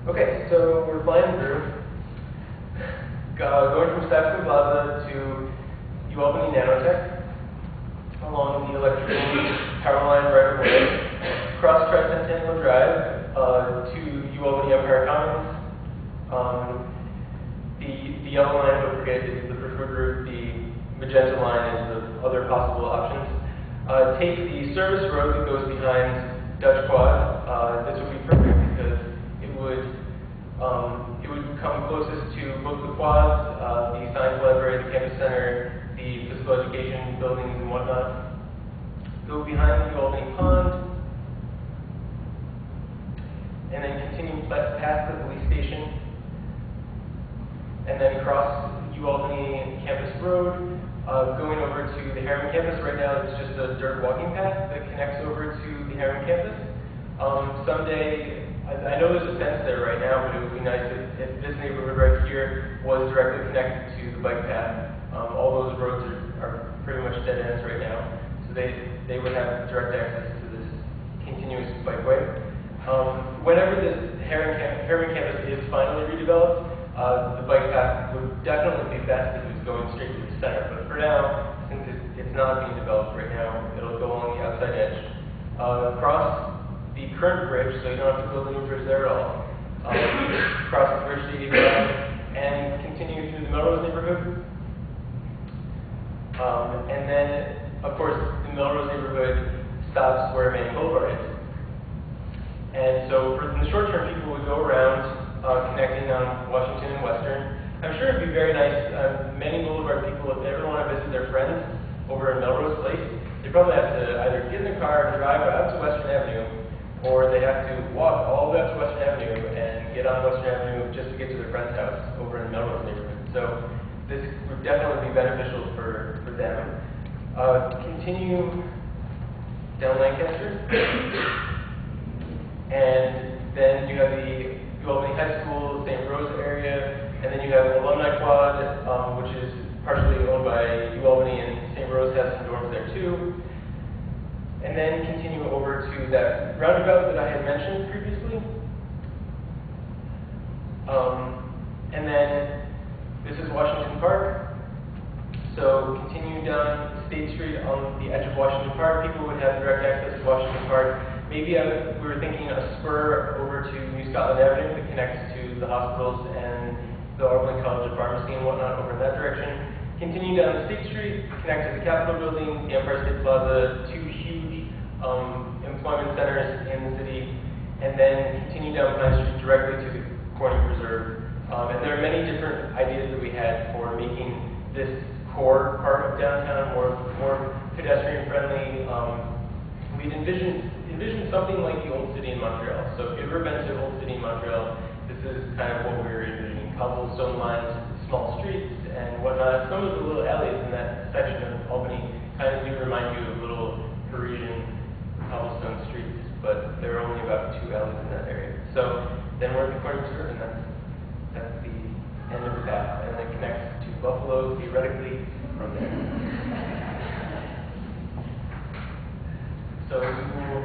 Okay, so we're flying through, going from Stuyvesant Plaza to Albany Nanotech, along the electrical power line right away, across Tricentennial Drive to Albany Empire Commons. The yellow line, don't forget, is the preferred route. The magenta line is the other possible options. Take the service road that goes behind Dutch Quad. This would be perfect because it would come closest to both the quads, the science library, the campus center, the physical education buildings and whatnot. Go behind the Albany Pond, and then continue past the police station, and then cross Albany Campus Road, going over to the Harriman Campus. Right now it's just a dirt walking path that connects over to the Harriman Campus. Someday, I know there's a fence there right now, but it would be nice if this neighborhood right here was directly connected to the bike path. All those roads are pretty much dead ends right now, so they would have direct access to this continuous bikeway. Whenever this Harriman Campus is finally redeveloped, the bike path would definitely be best if it was going straight to the center. But for now, since it's not being developed right now, it'll go along the outside edge. Cross the current bridge, so you don't have to build a new bridge there at all. Cross the bridge to 85 and continue through the Melrose neighborhood. And then, of course, the Melrose neighborhood stops where Manning Boulevard is. And so in the short term, people would go around connecting on Washington and Western. I'm sure it'd be very nice. Manning Boulevard people, if they ever want to visit their friends over in Melrose Place, they probably have to either get in their car and drive out to Western Avenue, or they have to walk all the way up to Western Avenue and get on Western Avenue just to get to their friend's house over in the Melrose neighborhood. So this would definitely be beneficial for them. Continue down Lancaster, and then you have the Albany High School, St. Rose area, and then you have Alumni Quad, which is partially owned by Albany, and St. Rose has some dorms there too. And then continue over to that roundabout that I had mentioned previously. And then this is Washington Park. So continue down State Street on the edge of Washington Park. People would have direct access to Washington Park. Maybe we were thinking a spur over to New Scotland Avenue that connects to the hospitals and the Albany College of Pharmacy and whatnot over in that direction. Continue down State Street, connect to the Capitol Building, the Empire State Plaza, two huge employment centers in the city, and then continue down Pine Street directly to the Corning Preserve. And there are many different ideas that we had for making this core part of downtown more pedestrian friendly. We'd envisioned something like the Old City in Montreal. So if you've ever been to Old City in Montreal, this is kind of what we were envisioning. Cobblestone lined small streets and whatnot. Some of the little alleys in that section of Albany kind of do remind you of little Parisian cobblestone streets, but there are only about 2 alleys in that area. So then we're at the Corning Preserve, and that's the end of the path, and it connects to Buffalo theoretically from there. So we will